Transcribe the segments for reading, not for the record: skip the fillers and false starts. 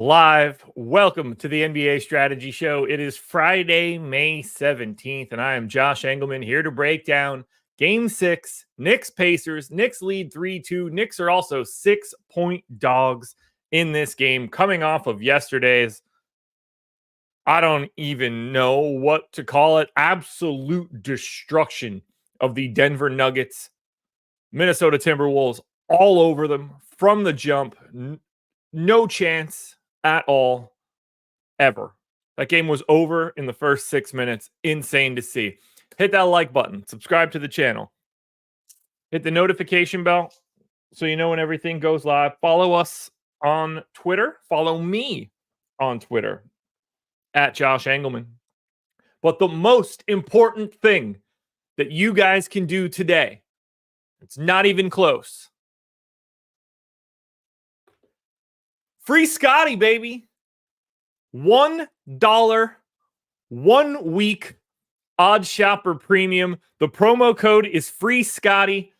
Live. Welcome to the NBA Strategy Show. It is Friday, May 17th, and I am Josh Engleman here to break down Game 6, Knicks Pacers. Knicks lead 3-2. Knicks are also 6-point dogs in this game, coming off of yesterday's, I don't even know what to call it, absolute destruction of the Denver Nuggets. Minnesota Timberwolves all over them from the jump. No chance at all, ever. That game was over in the first 6 minutes. Insane to see. Hit that like button. Subscribe to the channel. Hit the notification bell so you know when everything goes live. Follow us on Twitter. Follow me on Twitter at Josh Engleman. But the most important thing that you guys can do today, it's not even close. Free Scotty, baby. $1 1 week Odd Shopper Premium. The promo code is Free Scotty.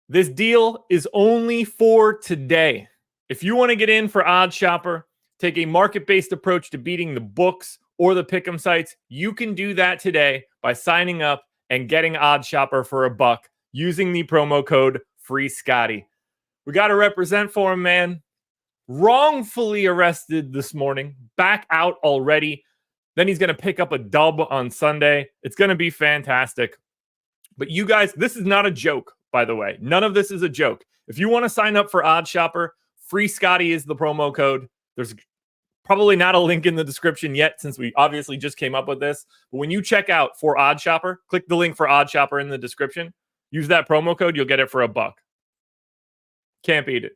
This deal is only for today. If you want to get in for Odd Shopper, take a market-based approach to beating the books or the pick'em sites, you can do that today by signing up and getting Odd Shopper for $1 using the promo code Free Scotty. We got to represent for him, man. Wrongfully arrested this morning, back out already. Then he's going to pick up a dub on Sunday. It's going to be fantastic. But you guys, this is not a joke, by the way. None of this is a joke. If you want to sign up for Odd Shopper, Free Scotty is the promo code. There's probably not a link in the description yet since we obviously just came up with this. But when you check out for Odd Shopper, click the link for Odd Shopper in the description. Use that promo code. You'll get it for $1. Can't beat it.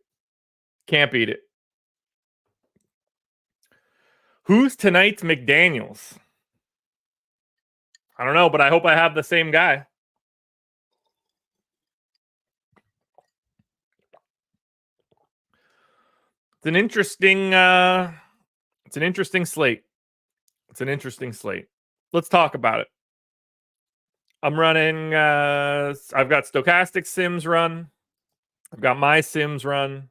Can't beat it. Who's tonight's McDaniels? I don't know, but I hope I have the same guy. It's an interesting slate. It's an interesting slate. Let's talk about it. I'm running I've got Stochastic Sims run. I've got my Sims run.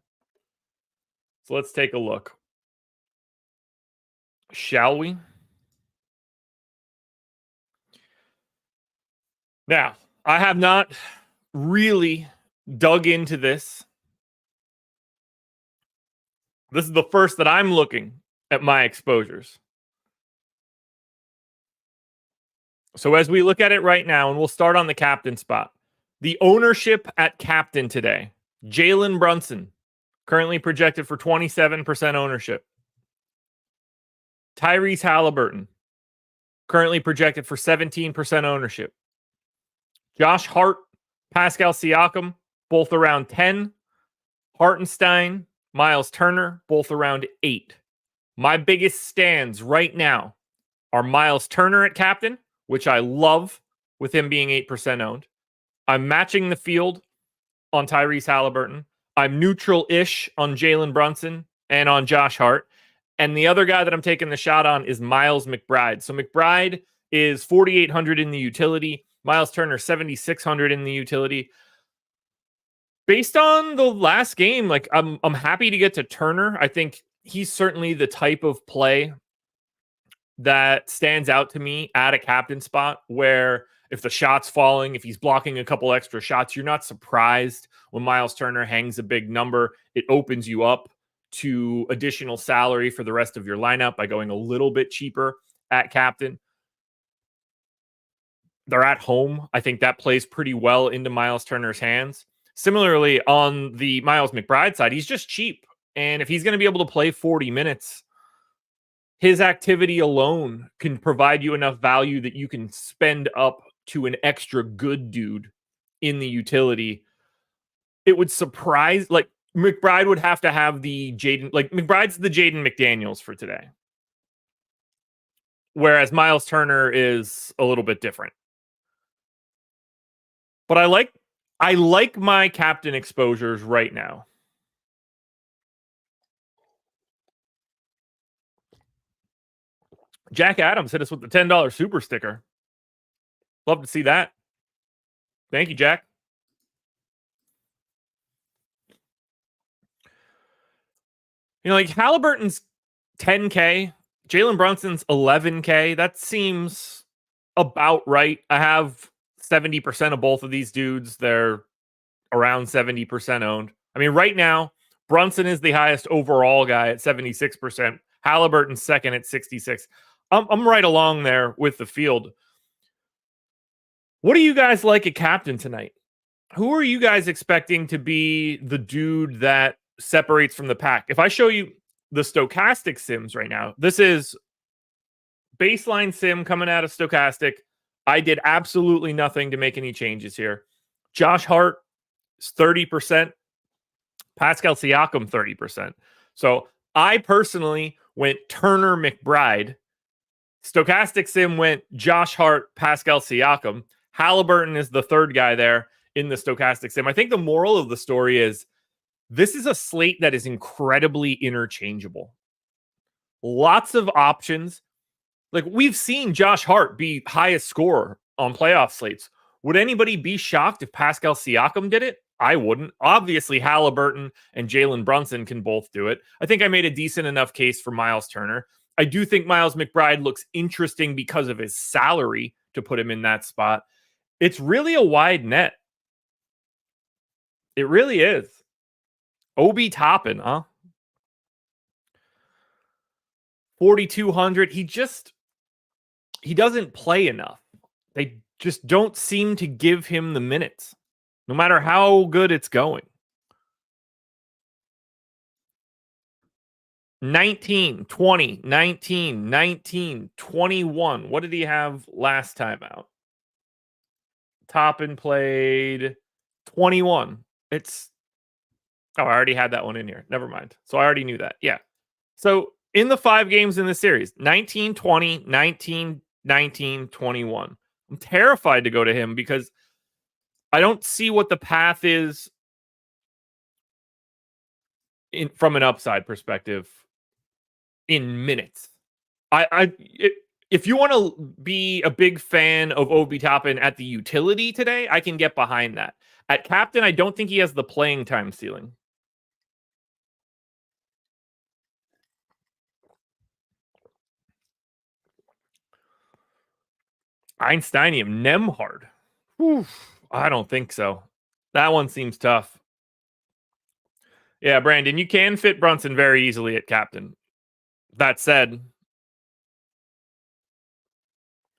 So let's take a look. Shall we? Now, I have not really dug into this. This is the first that I'm looking at my exposures. So as we look at it right now, and we'll start on the captain spot. The ownership at captain today, Jalen Brunson, currently projected for 27% ownership. Tyrese Halliburton, currently projected for 17% ownership. Josh Hart, Pascal Siakam, both around 10. Hartenstein, Miles Turner, both around 8. My biggest stands right now are Miles Turner at captain, which I love with him being 8% owned. I'm matching the field on Tyrese Halliburton. I'm neutral-ish on Jalen Brunson and on Josh Hart. And the other guy that I'm taking the shot on is Miles McBride. So McBride is 4,800 in the utility. Miles Turner, 7,600 in the utility. Based on the last game, like I'm happy to get to Turner. I think he's certainly the type of play that stands out to me at a captain spot where if the shot's falling, if he's blocking a couple extra shots, you're not surprised when Miles Turner hangs a big number. It opens you up to additional salary for the rest of your lineup by going a little bit cheaper at captain. They're at home. I think that plays pretty well into Miles Turner's hands. Similarly, on the Miles McBride side, he's just cheap. And if he's going to be able to play 40 minutes, his activity alone can provide you enough value that you can spend up to an extra good dude in the utility. It would surprise, like, McBride would have to have the Jaden, like, McBride's the Jaden McDaniels for today. Whereas Miles Turner is a little bit different. But I like my captain exposures right now. Jack Adams hit us with the $10 super sticker. Love to see that. Thank you, Jack. You know, like Halliburton's 10K. Jalen Brunson's 11K. That seems about right. I have 70% of both of these dudes. They're around 70% owned. I mean, right now, Brunson is the highest overall guy at 76%. Halliburton second at 66. I'm right along there with the field. What do you guys like at captain tonight? Who are you guys expecting to be the dude that separates from the pack? If I show you the Stochastic Sims right now, this is baseline sim coming out of Stochastic. I did absolutely nothing to make any changes here. Josh Hart is 30%. Pascal Siakam, 30%. So I personally went Turner McBride. Stochastic Sim went Josh Hart, Pascal Siakam. Halliburton is the third guy there in the Stochastic Sim. I think the moral of the story is this is a slate that is incredibly interchangeable. Lots of options. Like, we've seen Josh Hart be highest scorer on playoff slates. Would anybody be shocked if Pascal Siakam did it? I wouldn't. Obviously, Halliburton and Jalen Brunson can both do it. I think I made a decent enough case for Miles Turner. I do think Miles McBride looks interesting because of his salary to put him in that spot. It's really a wide net. It really is. Obi Toppin, huh? 4,200. He doesn't play enough. They just don't seem to give him the minutes, no matter how good it's going. 19, 20, 19, 19, 21. What did he have last time out? Toppin played 21. I already had that one in here. Never mind. So I already knew that. Yeah. So in the 5 games in the series, 19, 20, 19, 19, 21. I'm terrified to go to him because I don't see what the path is from an upside perspective in minutes. If you want to be a big fan of Obi Toppin at the utility today, I can get behind that. At captain, I don't think he has the playing time ceiling. Einsteinium Nemhard. Whew, I don't think so. That one seems tough. Yeah, Brandon, you can fit Brunson very easily at captain. That said,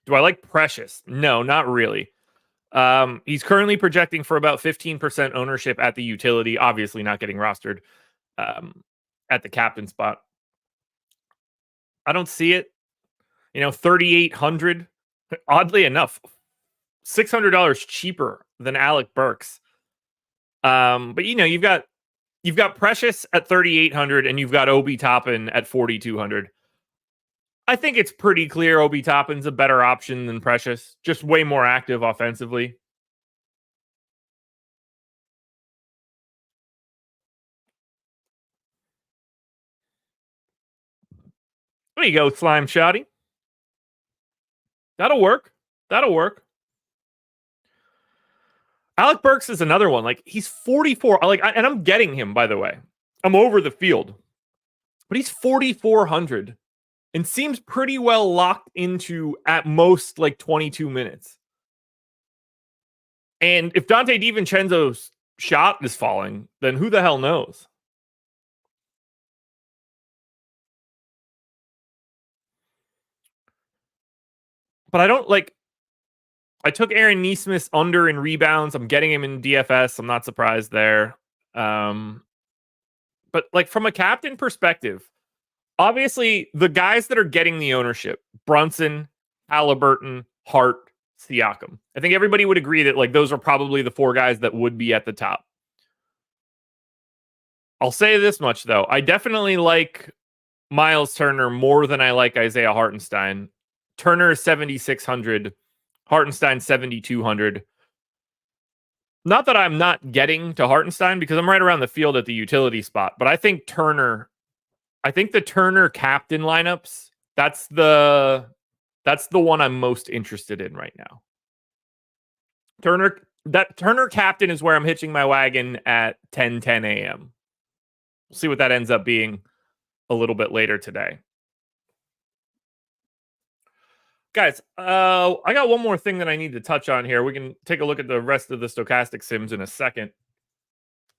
do I like Precious? No, not really. He's currently projecting for about 15% ownership at the utility, obviously not getting rostered at the captain spot. I don't see it. 3,800. Oddly enough, $600 cheaper than Alec Burks. But you've got Precious at 3,800 and you've got Obi Toppin at 4,200. I think it's pretty clear Obi Toppin's a better option than Precious, just way more active offensively. There you go, Slime Shoddy. That'll work. Alec Burks is another one. Like, he's 44. And I'm getting him, by the way. I'm over the field. But he's 4,400 and seems pretty well locked into at most like 22 minutes. And if Dante DiVincenzo's shot is falling, then who the hell knows? But I took Aaron Nesmith's under in rebounds. I'm getting him in DFS. I'm not surprised there. But like, from a captain perspective, obviously the guys that are getting the ownership, Brunson, Halliburton, Hart, Siakam. I think everybody would agree that like those are probably the 4 guys that would be at the top. I'll say this much though. I definitely like Miles Turner more than I like Isaiah Hartenstein. Turner is 7,600, Hartenstein 7,200. Not that I'm not getting to Hartenstein because I'm right around the field at the utility spot, but I think the Turner captain lineups, that's the one I'm most interested in right now. Turner captain is where I'm hitching my wagon at 10 a.m. We'll see what that ends up being. a little bit later today. Guys, I got one more thing that I need to touch on here. We can take a look at the rest of the stochastic sims in a second,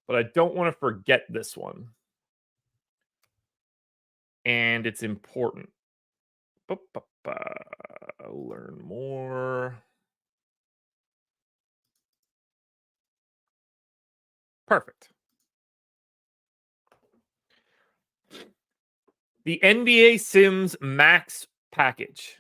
but I don't want to forget this one. And it's important. Learn more. Perfect. The NBA Sims Max package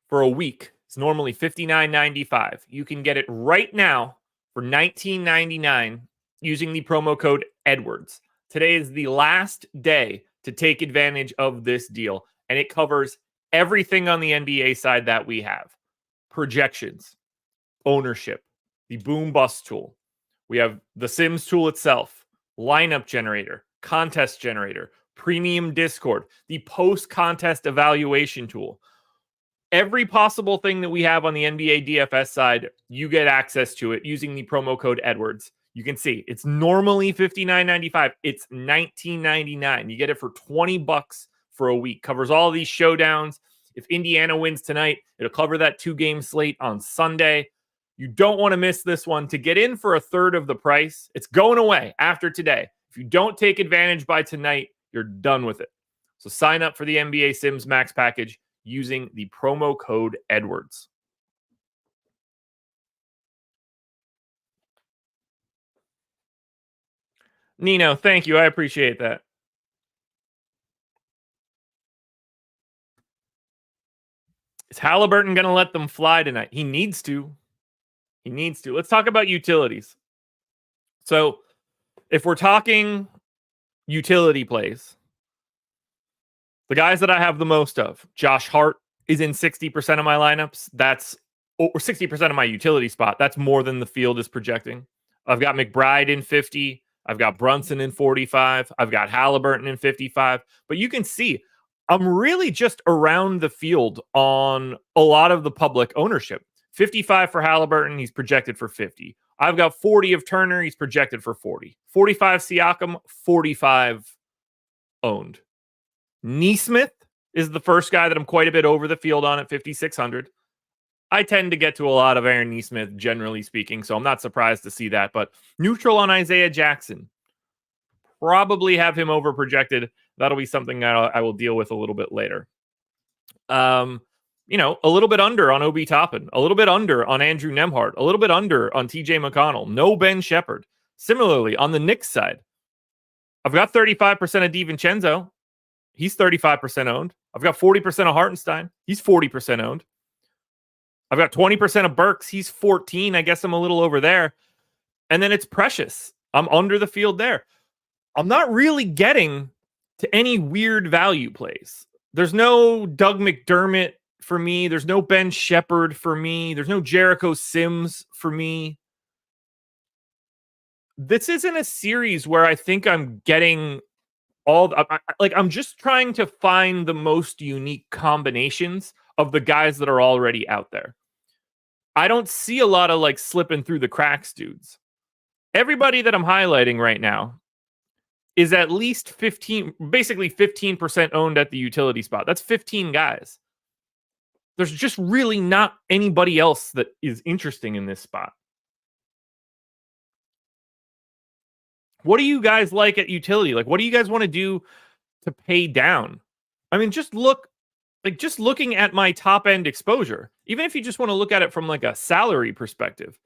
for a week is normally $59.95. You can get it right now for $19.99 using the promo code Edwards. Today is the last day to take advantage of this deal, and it covers everything on the NBA side that we have. Projections, ownership, the boom bust tool. We have the Sims tool itself, lineup generator, contest generator, premium Discord, the post-contest evaluation tool. Every possible thing that we have on the NBA DFS side, you get access to it using the promo code Edwards. You can see it's normally $59.95. It's $19.99. You get it for $20 for a week. Covers all these showdowns. If Indiana wins tonight, it'll cover that 2-game slate on Sunday. You don't want to miss this one. To get in for a third of the price, it's going away after today. If you don't take advantage by tonight, you're done with it. So sign up for the NBA Sims Max package using the promo code Edwards. Nino, thank you. I appreciate that. Is Halliburton going to let them fly tonight? He needs to. He needs to. Let's talk about utilities. So if we're talking utility plays, the guys that I have the most of, Josh Hart is in 60% of my lineups. That's or 60% of my utility spot. That's more than the field is projecting. I've got McBride in 50. I've got Brunson in 45. I've got Halliburton in 55. But you can see I'm really just around the field on a lot of the public ownership. 55 for Halliburton. He's projected for 50. I've got 40 of Turner. He's projected for 40. 45 Siakam, 45 owned. Neesmith is the first guy that I'm quite a bit over the field on at 5,600. I tend to get to a lot of Aaron Neesmith, generally speaking, so I'm not surprised to see that. But neutral on Isaiah Jackson. Probably have him over projected. That'll be something I will deal with a little bit later. A little bit under on Obi Toppin, a little bit under on Andrew Nembhard, a little bit under on TJ McConnell, no Ben Shepherd. Similarly, on the Knicks side, I've got 35% of DiVincenzo. He's 35% owned. I've got 40% of Hartenstein. He's 40% owned. I've got 20% of Burks. He's 14. I guess I'm a little over there. And then it's Precious. I'm under the field there. I'm not really getting to any weird value plays. There's no Doug McDermott for me. There's no Ben Shepherd for me. There's no Jericho Sims for me. This isn't a series where I think I'm getting I'm just trying to find the most unique combinations of the guys that are already out there. I don't see a lot of slipping through the cracks dudes. Everybody that I'm highlighting right now is at least 15% owned at the utility spot. That's 15 guys. There's just really not anybody else that is interesting in this spot. What do you guys like at utility? What do you guys want to do to pay down? I mean, just looking at my top end exposure, even if you just want to look at it from a salary perspective.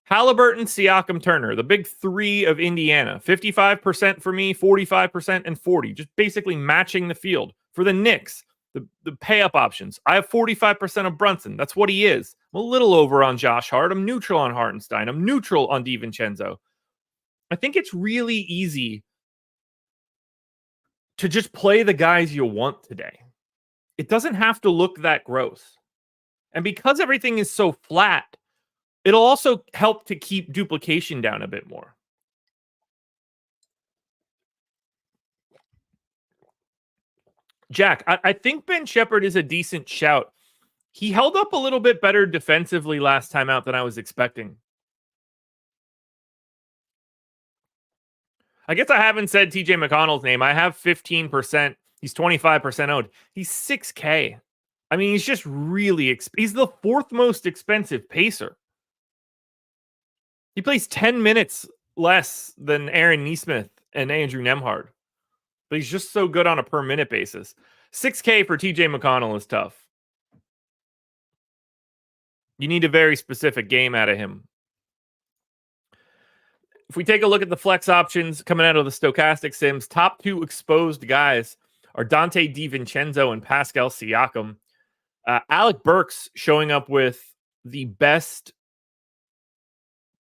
Halliburton, Siakam, Turner, the big three of Indiana, 55% for me, 45% and 40, just basically matching the field. For the Knicks, the pay up options, I have 45% of Brunson. That's what he is. I'm a little over on Josh Hart. I'm neutral on Hartenstein. I'm neutral on DiVincenzo. I think it's really easy to just play the guys you want today. It doesn't have to look that gross. And because everything is so flat, it'll also help to keep duplication down a bit more. Jack, I think Ben Shepherd is a decent shout. He held up a little bit better defensively last time out than I was expecting. I guess I haven't said TJ McConnell's name. I have 15% He's 25% owned. He's 6K. I mean, he's just really he's the fourth most expensive pacer. He plays 10 minutes less than Aaron Nesmith and Andrew Nemhard, but he's just so good on a per minute basis. 6K for TJ McConnell is tough. You need a very specific game out of him. If we take a look at the flex options coming out of the Stochastic Sims, top two exposed guys are Dante DiVincenzo and Pascal Siakam. Alec Burks showing up with the best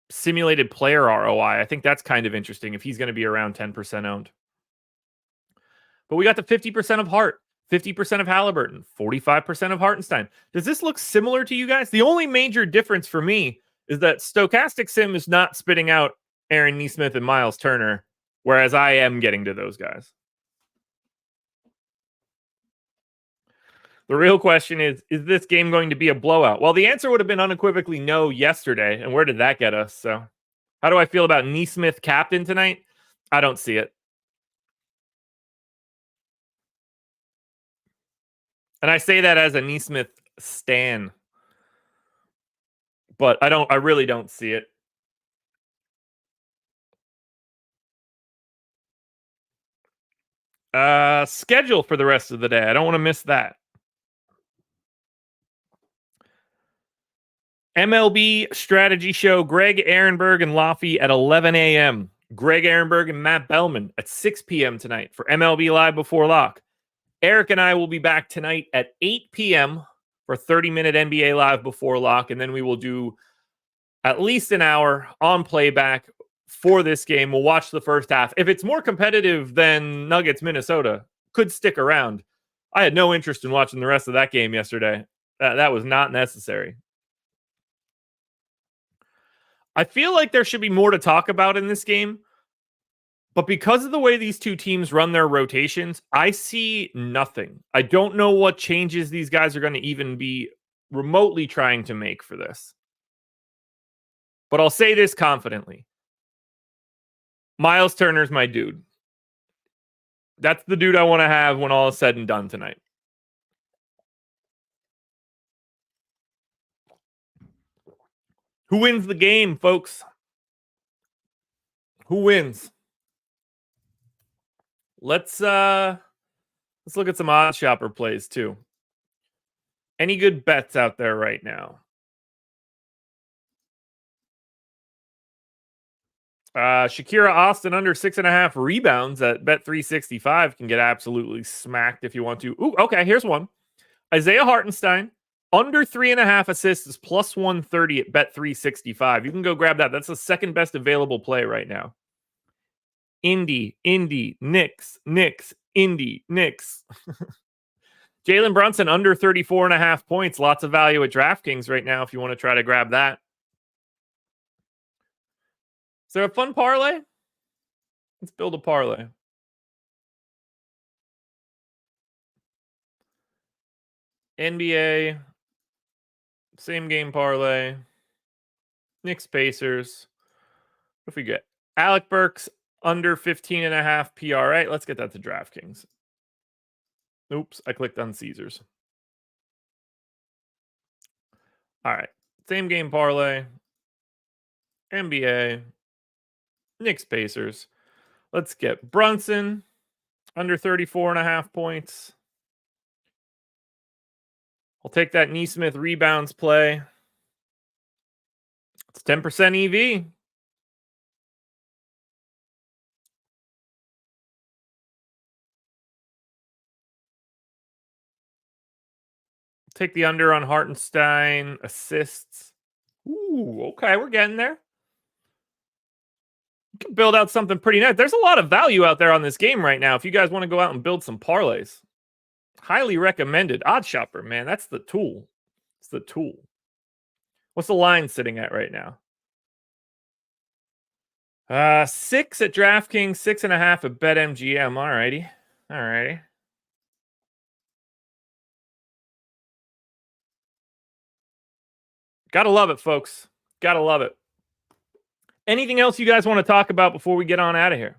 simulated player ROI. I think that's kind of interesting if he's going to be around 10% owned. But we got the 50% of Hart, 50% of Halliburton, 45% of Hartenstein. Does this look similar to you guys? The only major difference for me is that Stochastic Sim is not spitting out Aaron Nesmith and Miles Turner, whereas I am getting to those guys. The real question is this game going to be a blowout? Well, the answer would have been unequivocally no yesterday. And where did that get us? So how do I feel about Nesmith captain tonight? I don't see it. And I say that as a Nesmith stan. But I really don't see it. Schedule for the rest of the day. I don't want to miss that. MLB strategy show, Greg Ehrenberg and Laffy at 11 a.m. Greg Ehrenberg and Matt Bellman at 6 p.m. tonight for MLB Live Before Lock. Eric and I will be back tonight at 8 p.m. for 30-minute NBA Live Before Lock, and then we will do at least an hour on playback for this game. We'll watch the first half. If it's more competitive than Nuggets Minnesota, could stick around. I had no interest in watching the rest of that game yesterday. That was not necessary. I feel like there should be more to talk about in this game, but because of the way these two teams run their rotations, I see nothing. I don't know what changes these guys are going to even be remotely trying to make for this. But I'll say this confidently. Miles Turner's my dude. That's the dude I want to have when all is said and done tonight. Who wins the game, folks? Who wins? Let's look at some odd shopper plays too. Any good bets out there right now? Shakira Austin under 6.5 rebounds at Bet365 can get absolutely smacked if you want to. Ooh, okay, here's one. Isaiah Hartenstein under 3.5 assists is plus 130 at Bet365. You can go grab that. That's the second best available play right now. Indy, Knicks, Indy, Knicks. Jalen Brunson under 34.5 points. Lots of value at DraftKings right now if you want to try to grab that. Is there a fun parlay? Let's build a parlay. NBA, same game parlay. Knicks Pacers. What if we get Alec Burks under 15.5 PRA? Let's get that to DraftKings. Oops, I clicked on Caesars. All right, same game parlay. NBA, Knicks Pacers. Let's get Brunson under 34.5 points. I'll take that Nesmith rebounds play. It's 10% EV. Take the under on Hartenstein assists. Ooh, okay, we're getting there. You can build out something pretty nice. There's a lot of value out there on this game right now. If you guys want to go out and build some parlays, highly recommended. Odd Shopper, man, that's the tool. It's the tool. What's the line sitting at right now? 6 at DraftKings, 6.5 at BetMGM. Alrighty. Alrighty. Gotta love it, folks. Gotta love it. Anything else you guys want to talk about before we get on out of here?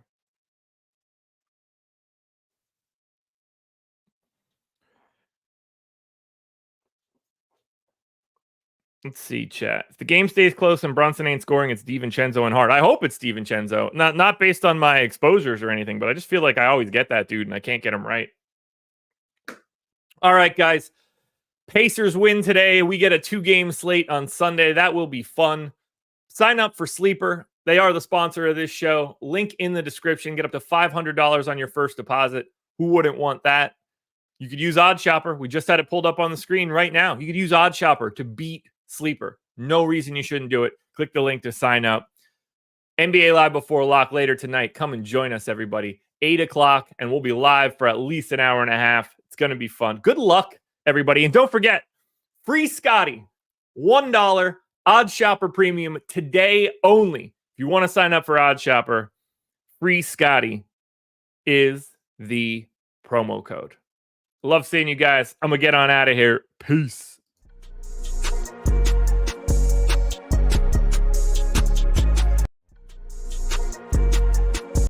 Let's see, chat. If the game stays close and Brunson ain't scoring, it's DiVincenzo and Hart. I hope it's DiVincenzo. Not based on my exposures or anything, but I just feel like I always get that dude and I can't get him right. All right, guys. Pacers win today. We get a 2-game slate on Sunday. That will be fun. Sign up for Sleeper. They are the sponsor of this show. Link in the description. Get up to $500 on your first deposit. Who wouldn't want that? You could use Odd Shopper. We just had it pulled up on the screen right now. You could use Odd Shopper to beat Sleeper. No reason you shouldn't do it. Click the link to sign up. NBA Live before lock later tonight. Come and join us, everybody. 8 o'clock, and we'll be live for at least an hour and a half. It's going to be fun. Good luck, everybody. And don't forget, free Scotty, $1 Odd Shopper Premium today only. If you want to sign up for Odd Shopper, free Scotty is the promo code. Love seeing you guys. I'm going to get on out of here. Peace.